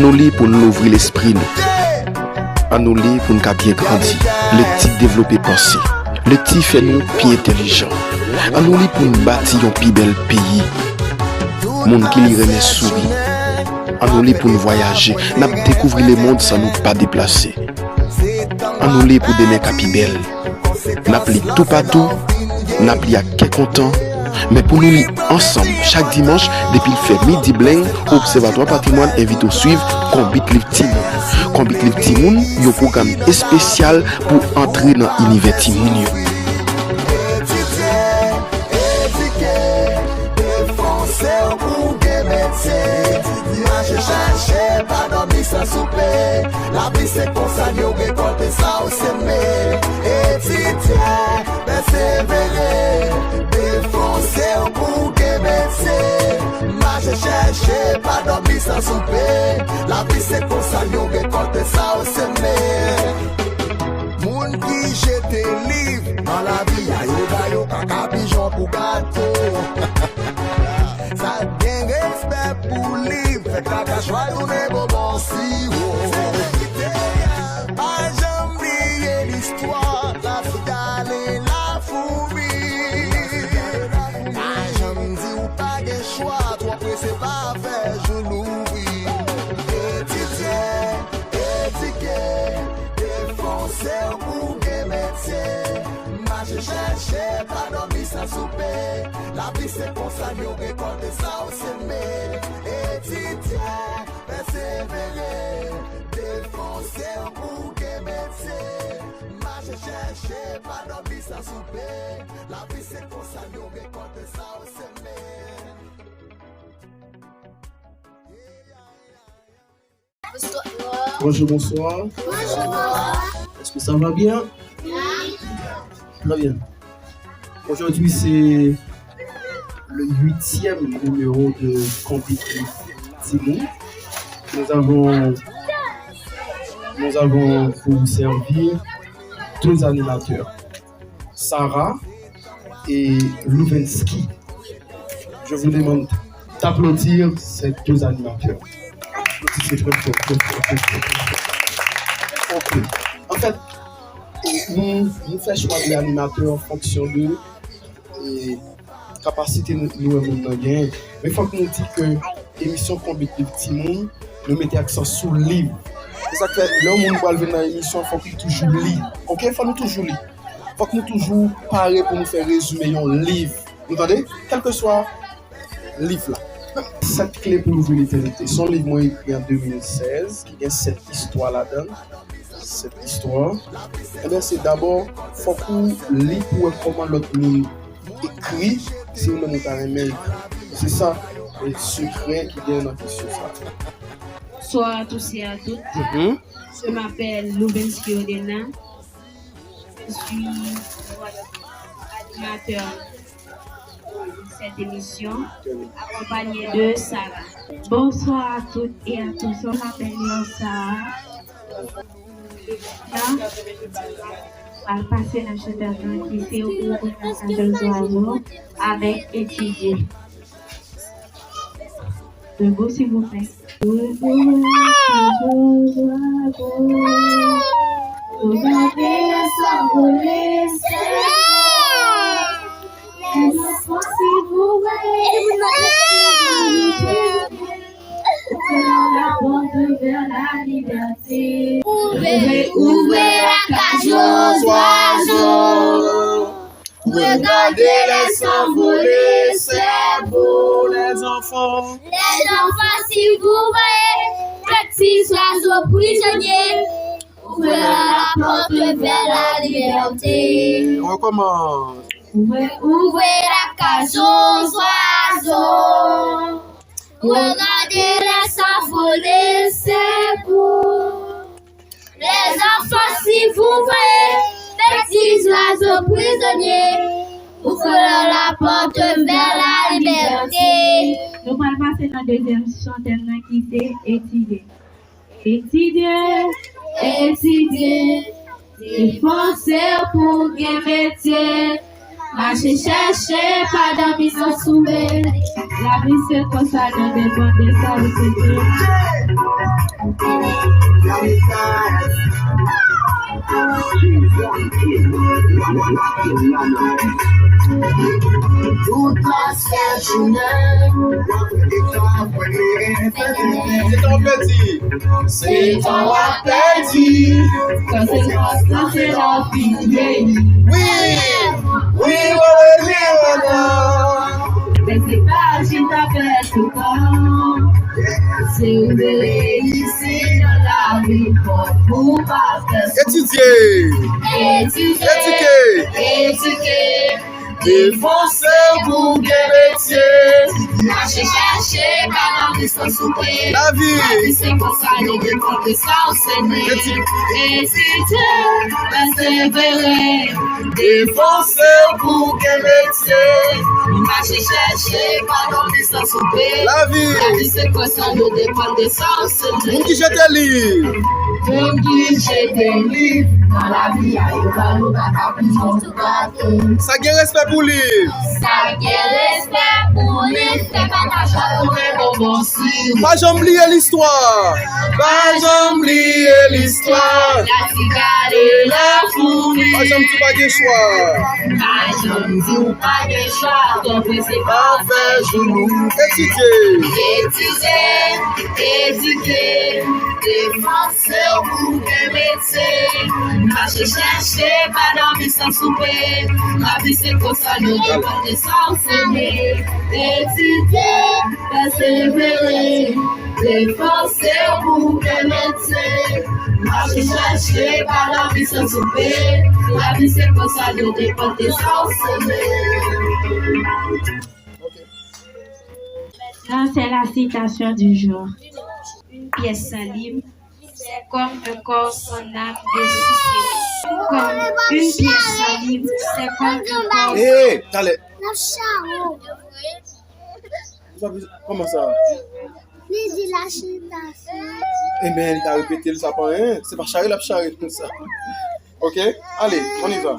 nous lit pour nous ouvrir l'esprit nous. En nous lit pour nous bien grandir. Le petit développer pensée. Le petit fait nous plus intelligent. En nous lit pour nous bâtir un plus bel pays. Monde qui lui remet sourire. En nous lit pour nous voyager. N'a découvrir le monde sans nous pas déplacer. En nous lit pour demain capibelle. N'a pli tout partout. N'a pli à quel content. Mais pour nous lire ensemble, chaque dimanche, depuis le fait midi bling, Observatoire Patrimoine invite au suivre Combit Live Timoun. Combit Live Timoun, un programme spécial pour entrer dans l'univers Timoun. La vie c'est pour ça nous récolter ça au semé. Étudier, persévérer, défoncer pour que métier. Marcher, chercher, pas dormir sans souper. La vie c'est pour ça nous récolter ça au semé. Moun qui jette livre dans la vie, ayo kaka pigeon pour gâteau. Ça bien respect pour livre, fait kaka choix tourner bon si. L'histoire, la fidèle et la fourmi. Je me dis ou pas de choix, toi pressé pas faire, je l'oublie. Étiquer, défoncer pour que métier. Marcher, chercher, pas dormir sans souper. La vie c'est pour ça, nous récolter ça au semé. Étiquer, persévérer, défoncer pour que métier. Chercher, pas dormir sans souper. La vie c'est pour ça, nous récolter ça au semé. Bonjour, bonsoir. Bonjour. Est-ce que ça va bien? Très bien. Aujourd'hui, c'est le 8e numéro de Combit Live Timoun. Nous avons pour vous servir deux animateurs, Sarah et Louvensky. Je vous demande d'applaudir ces deux animateurs. C'est très fort, très fort. Ok. En fait, nous faisons choix de l'animateur en fonction de la capacité de nous gagner. Mais il faut que nous disions que l'émission Combit Live Timoun, nous mettons accent sur le livre. C'est ça que l'homme va venir dans l'émission, il faut qu'il toujours lire. Ok, il faut nous toujours lire. Il faut que nous toujours parler pour nous faire résumer un livre. Vous entendez? Quel que soit le livre là. 7 clés pour ouvrir l'éternité. Son livre moi écrit en 2016, qui a 7 histoires là-dedans. 7 histoires. Et bien c'est d'abord, il faut qu'on lit pour voir comment l'autre monde écrit, si nous nous avons. C'est ça le secret qui vient dans la question. Bonsoir à tous et à toutes. Je m'appelle Louvensky Odena. Je suis animateur de cette émission, accompagné de Sarah. Bonsoir à toutes et à tous. Je m'appelle Sarah. Là, on va passer la chanteuse qui fait au cours de la oiseaux avec étudier. Debout, s'il vous plaît. Regardez s'envoler, les enfants, si vous voyez, la porte vers la liberté. Ouvrez la cage aux oiseaux. Regardez-les s'envoler, c'est beau, les enfants. Les enfants, si vous voyez, petits oiseaux prisonniers, ouvrez la porte vers la liberté. On recommence. Ouvrez la cage aux oiseaux. Regardez-les s'envoler, c'est beau. Les enfants, si vous voyez, petits oiseaux prisonniers, ouvrez la porte vers la liberté. Nous allons passer dans la deuxième chanteuse qui c'est étudier. Étudier, étudier, défoncer pour gagner métier. Marcher, chercher, pas d'amis sans soumer. La vie c'est comme ça, ne dépend de ça, Toute la C'est ton petit. c'est ton appétit. quand c'est la vie. Oui, oui, Mais c'est pas si t'as fait tout le temps. C'est où de ici dans la vie pour pas faire Étudier, éduquer. défoncer pour des métiers. Marcher, chercher, pas d'envie sans souper. La vie, C'est pour ça qu'on dépend de ça, on s'aimait. Étudier, persévérer. défoncer pour des métiers. Marcher, chercher, pas d'envie sans souper. La vie, La vie c'est pour ça qu'on dépend de ça, on s'aimait. pour qui je te lis. Pour qui j'ai des livres. Dans la vie, il y a eu pas nous Ça gagne respect pour lui. ça qui respect pour les c'est pas ta chance, bon si. Pas jamais oublier l'histoire. Pas jamais oublier l'histoire. La cigare et la fourmi. Pas jamais tu pas de choix. Pas jamais dit pas de choix. Ton c'est pas Parfait genou. Étudier, éduquer, défoncer pour des métiers. Marcher, chercher, pas d'envie sans souper. La vie c'est comme ça, nous dépend de ça, on s'aimer. Étudier, persévérer, défoncer pour des métiers. Marcher, chercher, pas d'envie sans souper. La vie c'est comme ça, nous dépend de ça, on s'aimer. Maintenant, c'est la citation du jour. Une pièce sans livre, c'est comme un corps sans âme de Cicéron. Comme une pièce sans livre, c'est comme un corps. hé, allez. La charo. Comment ça? Il dit la citation. Eh bien, il a répété le sapin, hein? C'est pas charré, la charré comme ça. Ok? Allez, on y va.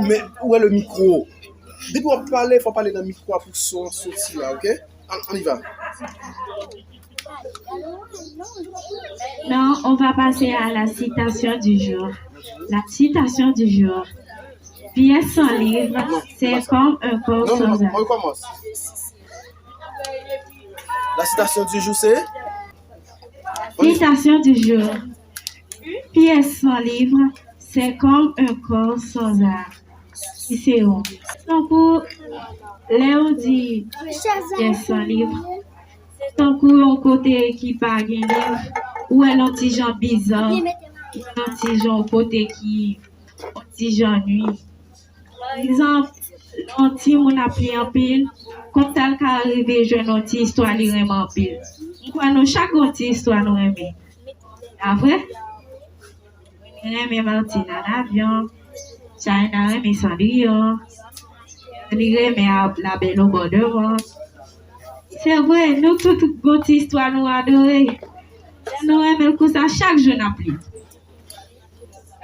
Mais où est le micro? Dès qu'on va parler, il faut parler dans le micro pour son sortir là, ok? On y va. Non, on va passer à la citation du jour. La citation du jour. Pièce sans livre, c'est comme un corps Non, sans non, âme. on recommence. La citation du jour, c'est? Citation du jour. Une pièce sans livre, c'est comme un corps sans âme. Cicéron. Donc, pour Léo dit pièce sans livre, c'est un coup un côté qui pas de livre, ou un petit gens bizarre, un petit gens côté qui un petit gens nuit. Par exemple, un petit mon a pris en pile, comme tel qu'arrivé jeune un petit histoire li vraiment en pile. Quoi nous chaque petite histoire nous aimer. Après, on aime Martine en avion, China aime Cendrillon, on aime la belle au bord de vent. C'est vrai, nous toute petite histoire nous adorons. Nous aimons comme ça chaque jour n'a plus.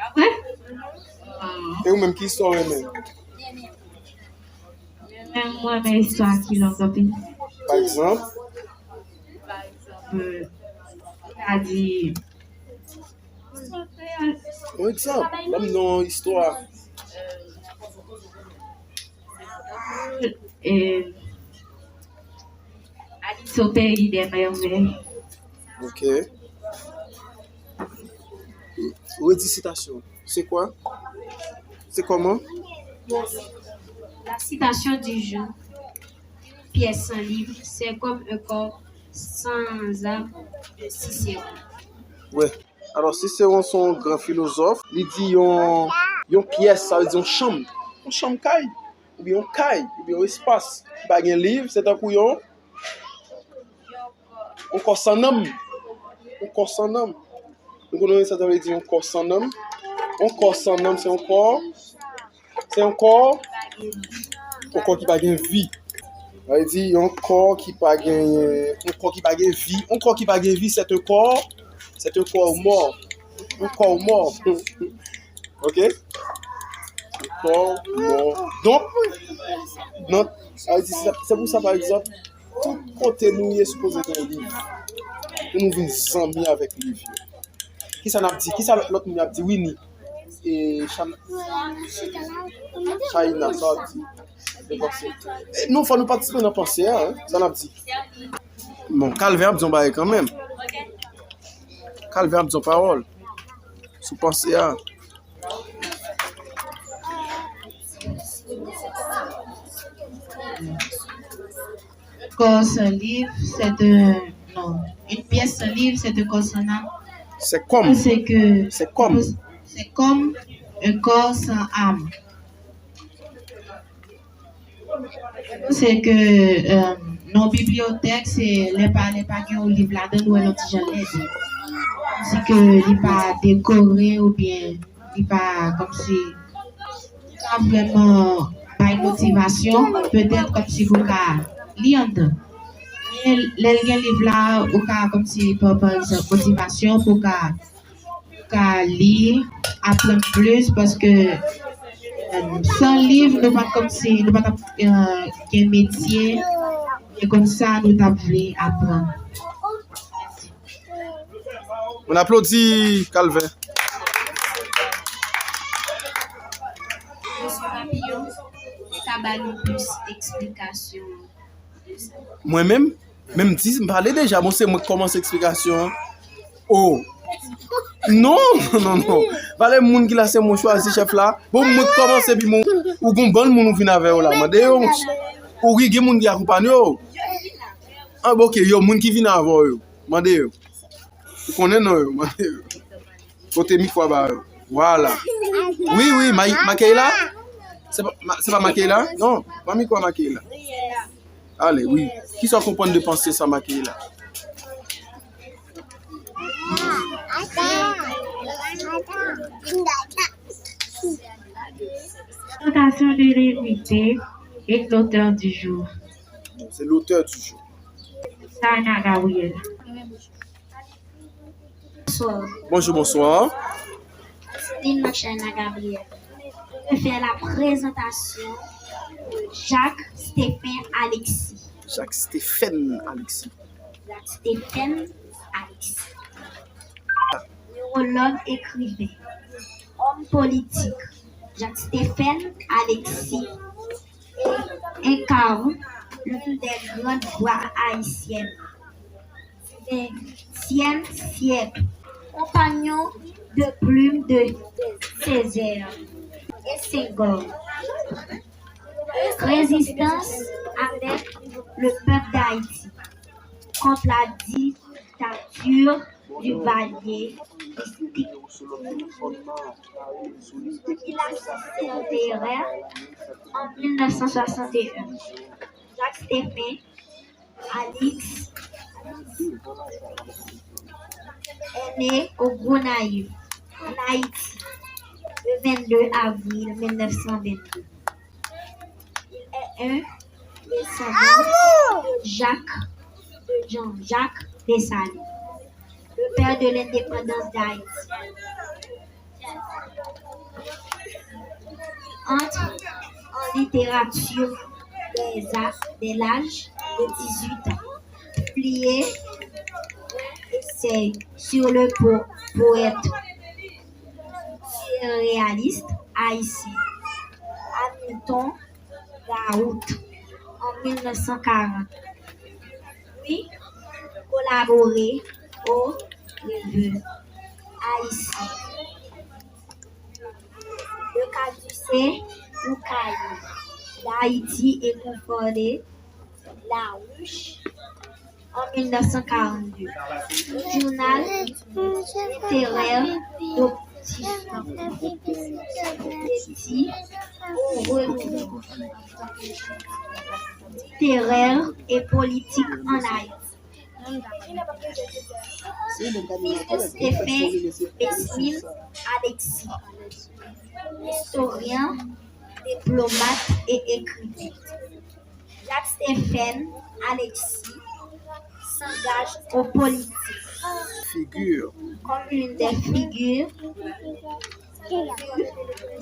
Après, Et ou même qui sort même? même moi mes histoires qui l'ont compris. Par exemple, A dit par exemple, même dans l'histoire. Alice au pays des merveilles. Ok. Redis citation. C'est quoi? C'est comment? La citation du jour. Pièce sans livre, c'est comme un corps sans âme de Cicéron. Ouais. Alors, Cicéron, son grand philosophe, il dit yon pièce, ça veut dire une chambre. Une chambre caille. Ou bien un caille. Ou bien un espace. Pas un livre, c'est un coup yon. Un corps sans âme. Un corps sans âme. Nous connaissons ça, ça veut dire un corps sans âme. Un corps sans âme, c'est un corps. C'est un corps qui n'a pas de vie. Il dit un corps qui n'a pas de vie. Un corps qui n'a pas de vie, c'est un corps mort. Un corps mort. Ok? encore mort. Donc, c'est pour ça, par exemple, tout côté nous est supposé être un livre. Nous venons amis avec le livre. Qui ça n'a dit? Qui ça l'autre nous a dit? Winnie. Et China, ça a dit. Nous, il faut nous participer dans la pensée, hein? Ça n'a dit. Bon, Calvaire a besoin de quand même. Calvaire a besoin de parole. Sous pensée, hein? Corps sans livre, c'est un. Non. Une pièce sans livre, c'est un corps sans âme. C'est comme. C'est comme un corps sans âme. C'est que nos bibliothèques, c'est les pas qui ont livre là-dedans, nous, l'autre jamais dit. C'est que il pas décoré ou bien il pas comme si pas vraiment pas une motivation, peut-être comme si vous lire. Mais les livres là, ou comme si par exemple motivation pour lire, apprendre plus parce que sans livre, nous pas comme si nous pas un métier et comme ça nous voulu apprendre. On applaudit Calvin. Monsieur Papillon, ça va nous plus explication. Moi-même, même si je me parlais déjà, moi c'est moi qui commence l'explication. Oh! Non. Valez le monde qui l'a c'est mon choisi chef là. Bon moi commence puis mon ou gon bon monde vinn avec là. Mande yo. Ou qui monde qui accompagne yo. Ah bon OK, yo monde qui vinn avant yo. Mande yo. Vous connaissez non yo, mande yo. Côté micro ba yo. Voilà. Oui, Makeila. C'est pas Makeila? Non, pas micro Makeila. Allez, oui. Qui sont comprendre de penser ça Makeila? Présentation de l'invité et l'auteur du jour. C'est l'auteur du jour. Sana Gabriel. Bonjour. Céline Machana Gabriel. Je vais faire la présentation de Jacques-Stéphane Alexis. Neurologue écrivain. Homme politique. Jacques-Stéphane Alexis incarne l'une des grandes voix haïtiennes du XXe siècle. Compagnon de plume de Césaire et Senghor. Résistance avec le peuple d'Haïti contre la dictature du Valier. Il a cessé le terrain en 1961. Jacques-Stéphane Alexis est né au Gonaïves, en Haïti, le 22 avril 1922. Il est un descendant de Jean-Jacques Dessalines, le père de l'indépendance d'Haïti. Entre en littérature dès l'âge de 18 ans. Publié un essai sur le poète réaliste haïtien Hamilton Gaout en 1940. Puis collaboré au Revue haïtien. Le caducée ou cahier d'Haïti est conforté La Ruche en 1942. Le journal littéraire littéraire et politique en Haïti. Stéphane Besmine Alexis, historien, diplomate et écrivain. Jacques-Stéphane Alexis s'engage aux politiques Figure. comme l'une des figures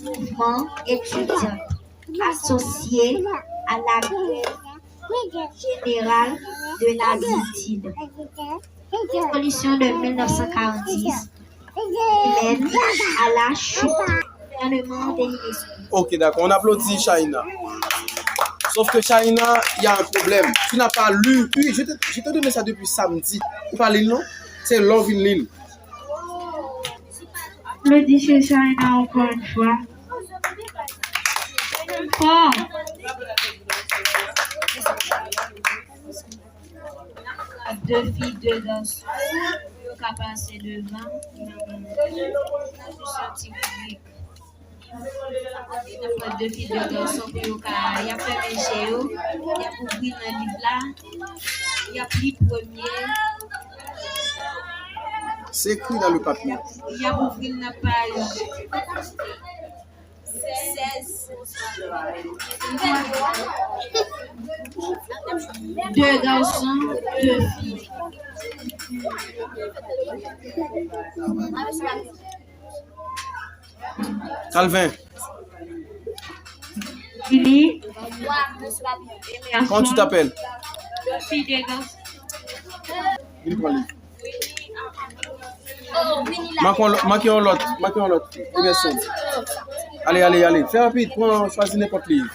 mouvement étudiant associé à la grève générale de la Guytide. Révolution de 1946 mène à la chute du gouvernement de l'UNESCO. Ok, d'accord. On applaudit Shaina. Sauf que Shaina, il y a un problème. Tu n'as pas lu. Oui, je t'ai donné ça depuis samedi. Vous parlez non? C'est Love in Lille. Le dis chez Shaina encore une fois. Fort. Deux filles, deux garçons. Qui ont passé devant. Sorti public. Deux filles, deux garçons. Il y a fait un géo. Il y a ouvert un livre là. Il y a pris premier. C'est écrit dans le papier. Il y a ouvert une page. 16. Deux garçons, deux filles. Calvin, Lily. comment tu t'appelles? Deux filles, des garçons. Il prend lui. Marquons l'autre. Les garçons. Allez. Fais rapide, choisis n'importe livre.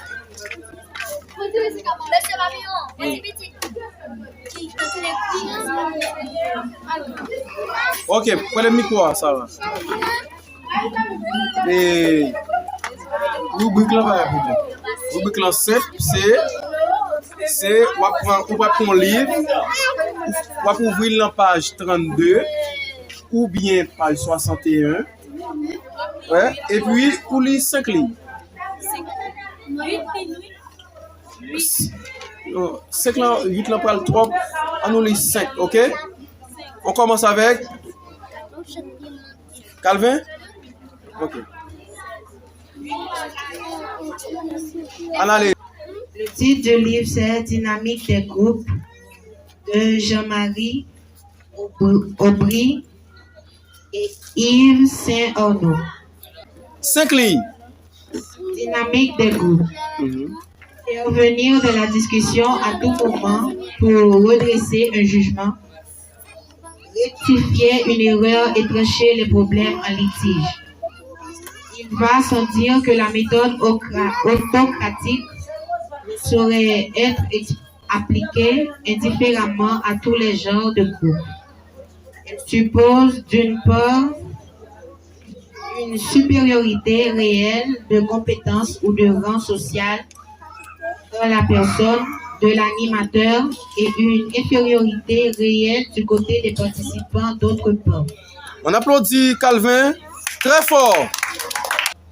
Ok, prenez le micro, ça va. Et rubrique là, rubrique là, c'est on va prendre un livre, on va ouvrir la page 32 ou bien page 61. Ouais, et puis on lit 5 livres. 5 là, 8 là, pas trop. On nous lit 5, ok? On commence avec Calvin? Ok. Allez. Le titre du livre, c'est Dynamique des groupes de Jean-Marie Aubry et Yves Saint-Arnaud. 5 lignes. Dynamique des groupes. Intervenir de la discussion à tout moment pour redresser un jugement, rectifier une erreur et trancher les problèmes en litige. Il va sans dire que la méthode autocratique ne saurait être appliquée indifféremment à tous les genres de groupes. Elle suppose d'une part une supériorité réelle de compétences ou de rang social dans la personne de l'animateur et une infériorité réelle du côté des participants d'autre part. On applaudit Calvin très fort.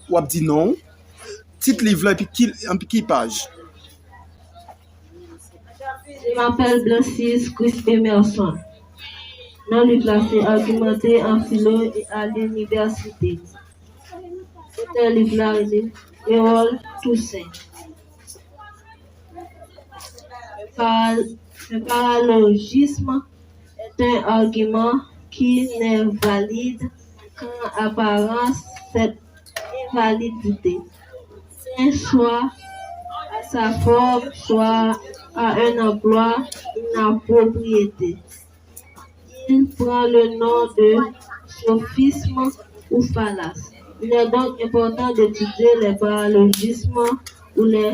Ou dit non. Titre livre là et puis qui page? Je m'appelle Blancis Chris Emerson. Dans le livre, c'est argumenté en philo et à l'université. C'est un livre là, Léopold Toussaint. Le paralogisme est un argument qui n'est valide qu'en apparence cette invalidité tient soit à sa forme, soit à un emploi inapproprié. Il prend le nom de sophisme ou fallace. Il est donc important d'étudier les paralogismes ou les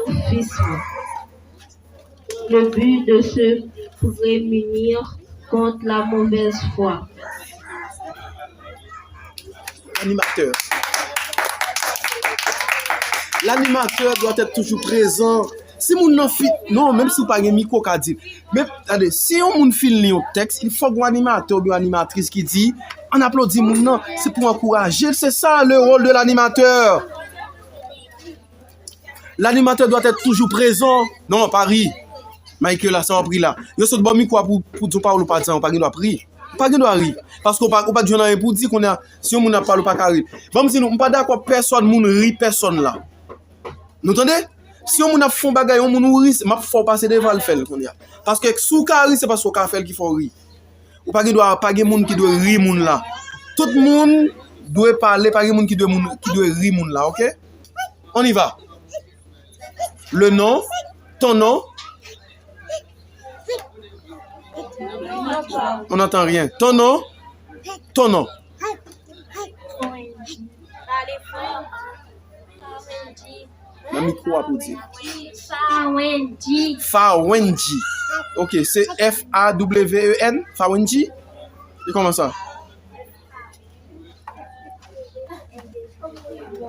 sophismes dans le but de se prémunir contre la mauvaise foi. Animateur. L'animateur doit être toujours présent. Si moun nan fit, non, même si vous pas un micro qu'a dit. Mais attendez, si on moun file li un texte, il faut qu'un animateur ou une animatrice qui dit on applaudit moun nan, c'est pour encourager, c'est ça le rôle de l'animateur. L'animateur doit être toujours présent. Non, Paris. Michael là, ça va pris là. Yo saute bon micro pour dire parole pas dire, on pas doit prier. Pas doit rire parce qu'on pas dire rien pour dire qu'on a si on n'a pas le pas carré. Bon si nous pas d'accord personne moun ri personne là. Nous entendez? Si on a font bagay on moun ri, m'a faut passer devant le faire qu'on y a. Parce que sous carré c'est pas sous carré qu'il faut rire. Ou pas doit pas moun qui doit rire moun là. Tout le monde doit parler par moun qui doit rire moun là, OK? On y va. Le nom, ton nom. On n'entend rien. Ton nom, ton nom. Le micro à dire. Fawenji. Fawenji. OK, c'est F-A-W-E-N. Fawenji. Et comment ça?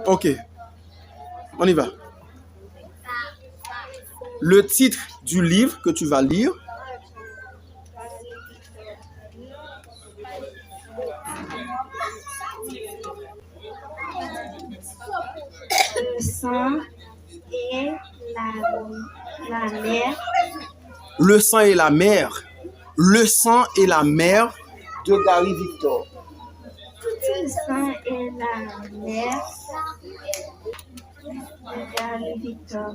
OK. On y va. Le titre du livre que tu vas lire. Le sang et la mer. Le sang et la mer. Le sang et la mer de Gary Victor. Le sang et la mer de Gary Victor.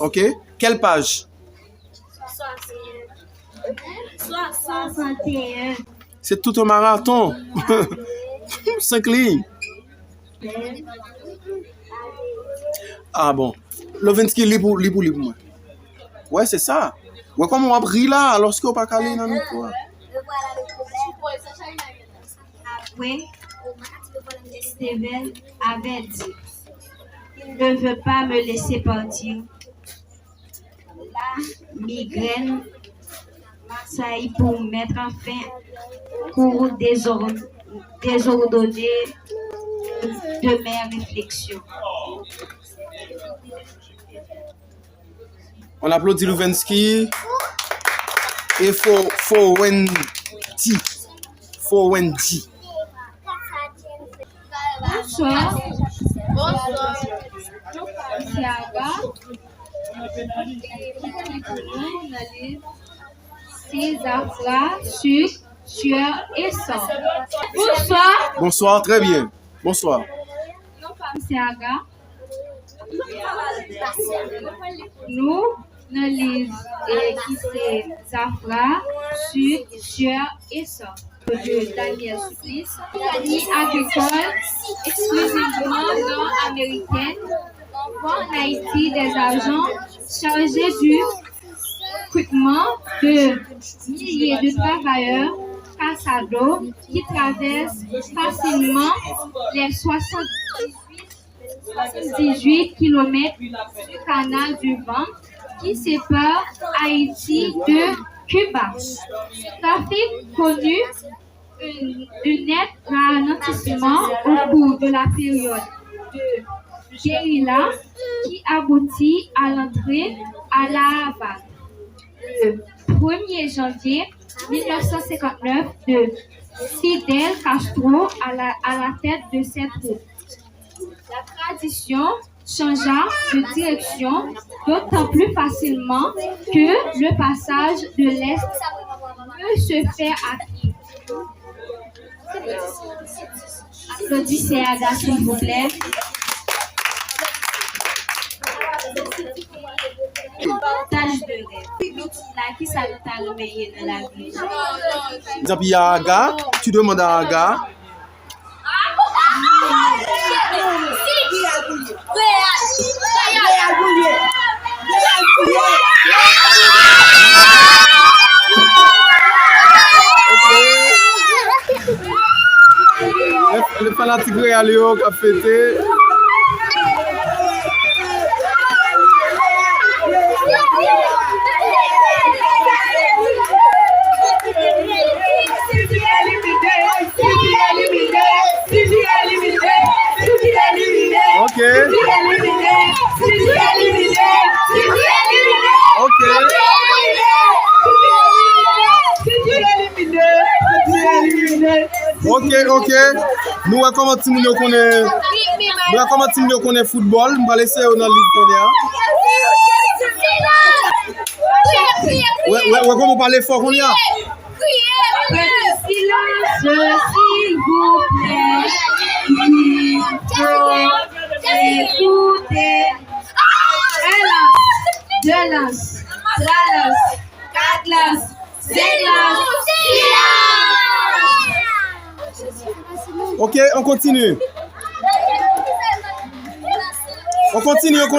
OK. Quelle page? 61. C'est tout un marathon. 5 lignes. Ah bon. Lovinsky, lis pour moi. Ouais, c'est ça. Ouais, comme on a pris là, alors qu'on pas calé dans le micro. Après, Steven avait dit, il ne veut pas me laisser partir. La migraine m'assaillit pour mettre en fin cours désordonné de mes réflexions. On applaudit Lovinsky et Fawenji. Bonsoir. Siaga. Ces affaires sur sueur et sang. Bonsoir. Bonsoir, très bien. Bonsoir. Siaga. Nous lisons qui ces affaires sur sueur et sang. De Daniel Supplice, compagnie agricole exclusivement nord-américaine, envoie en Haïti des agents chargés du recrutement de milliers de travailleurs cassado qui traversent facilement les 78 km du canal du vent qui sépare Haïti de Cuba. Ce trafic connut un net ralentissement au cours de la période de guérilla qui aboutit à l'entrée à la Havane. Le 1er janvier 1959 de Fidel Castro à la tête de cette route. La tradition changea de direction d'autant plus facilement que le passage de l'Est peut se faire à pied. Applaudissez Ada, s'il vous plaît. Partage de rêve. Qui ça t'a réveillé dans la vie? Puis à Aga, tu demandes à Aga. Les fanatiques réalisés qui ont fêté. Ok. Ok. Nous comment nous connaît. Nous comment nous connaît football. On va laisser dans le livre. Ouais, comment parler fort qu'on y a. Silence, s'il vous plaît. Écoutez. Un lance, 2 lances, 3 lances, 4 lances, 5 lances, silence. Ok, on continue. On continue. S'il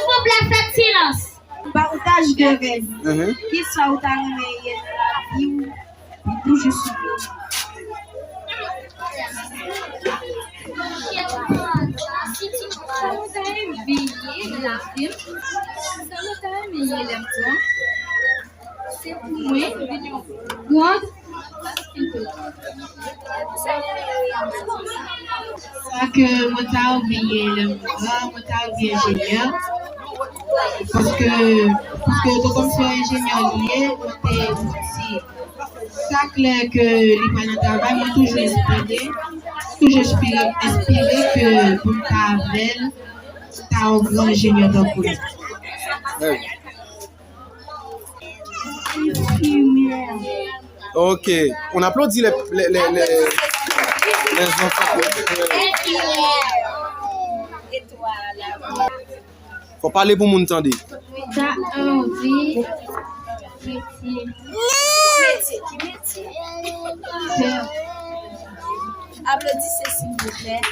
vous plaît, faites silence. Partage de rêve. Qui soit au talent tout juste. C'est pour moi, Ça que moi t'as oublié le moi t'as oublié ingénieur parce que comme tu es ingénieur lié, t'es aussi ça clair que les panneaux de travail m'ont toujours inspiré que pour ta belle t'as un grand ingénieur d'emploi. Ok, on applaudit les enfants. Faut parler pour mon entendre. T'as envie métier. Applaudissez s'il vous plaît.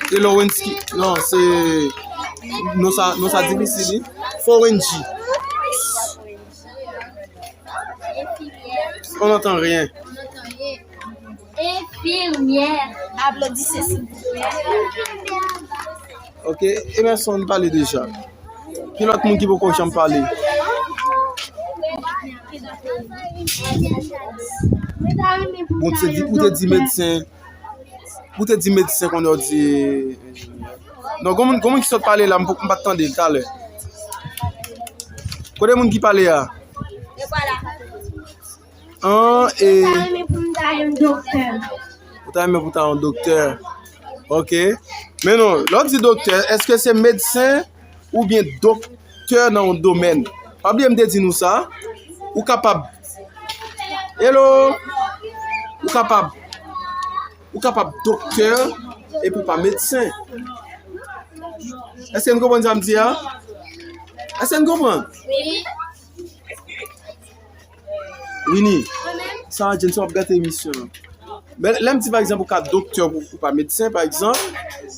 C'est Lewinsky. Non, c'est. Non, ça dit ici. Forenji. On n'entend rien. Infirmière. Applaudissez s'il vous plaît. Ok, Emerson parle déjà. Qui l'autre monde qui peut qu'on chante parler? Bon, tu te dis médecin. Vous te dis médecin qu'on a dit. Donc, comment qui sont parler là? Je ne peux pas attendre tout à l'heure. Combien de monde qui parle là? Et. Pour un docteur. Ok. Mais non, l'autre dit docteur, est-ce que c'est médecin ou bien docteur dans un domaine? Pas bien me dire nous ça. Ou capable? Hello? Ou capable? Ou capable docteur et pour pas médecin? Est-ce que vous comprenez ça me dire? Est-ce que vous comprenez? Oui. Winnie, ça, je ne sais pas regarder l'émission. Mais là, par exemple, pour un docteur ou pas médecin, par exemple,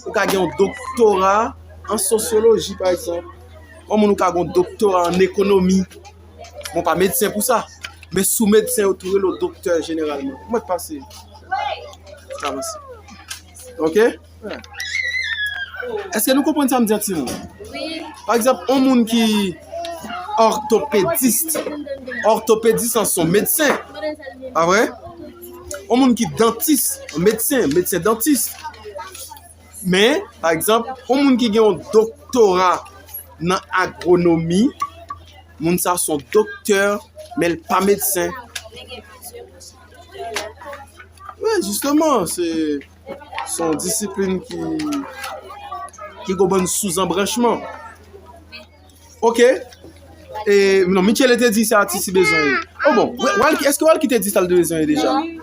ou un doctorat en sociologie, par exemple, comme on a un doctorat en économie, bon, pas médecin pour ça, mais sous médecin, autour le docteur généralement. Comment est-ce passé? Ça va. Ok? Ouais. Est-ce que nous comprenons ça, me dire, Oui. par exemple, un monde qui orthopédiste en son médecin, pas vrai? Un monde qui dentiste, médecin dentiste. Mais, par exemple, un monde qui a un doctorat dans agronomie, moun ça son docteur, mais pas médecin. Oui, justement, c'est son discipline qui a un bon sous-embranchement. Ok? Et non, Michel était dit ça si besoin. Oh bon, est-ce que Walki t'a dit ça de besoin déjà? Oui.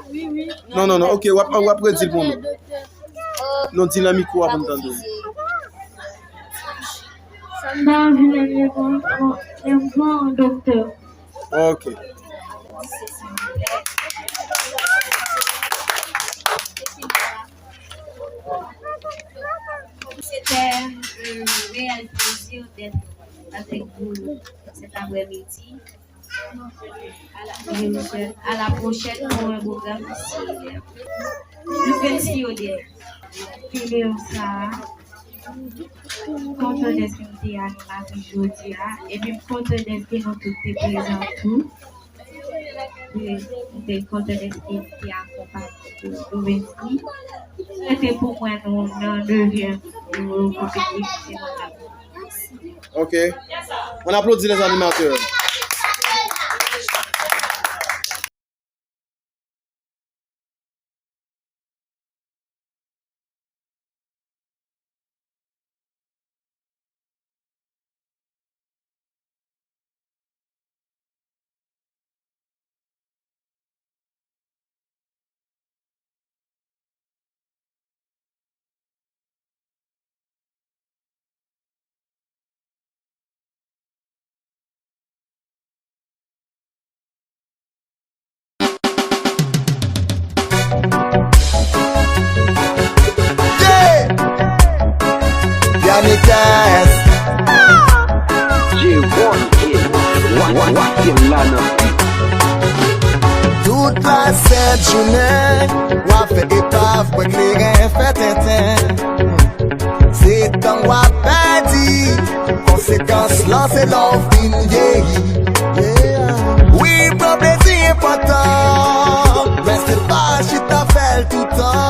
Non, ok, on va après dire pour nous. Non, dynamique ou avant d'entendre. Non, je ne vois un docteur. Ok. C'était un réel plaisir d'être avec vous cet après-midi. À la prochaine pour un programme similaire. Nous félicitons des films ça. Content d'être animateur aujourd'hui et puis content d'être présent tout. des comptes d'esprit qui accompagnent Louvenski. C'était pour moi dans le 9e compétition. Ok. On applaudit les animateurs. Toute la cette journée, on fait épave pour éclairer, fait tintin. C'est tant on a dit, conséquence là c'est l'envie vieilli. Oui, problème c'est important, mais c'est pas si t'as fait tout le temps.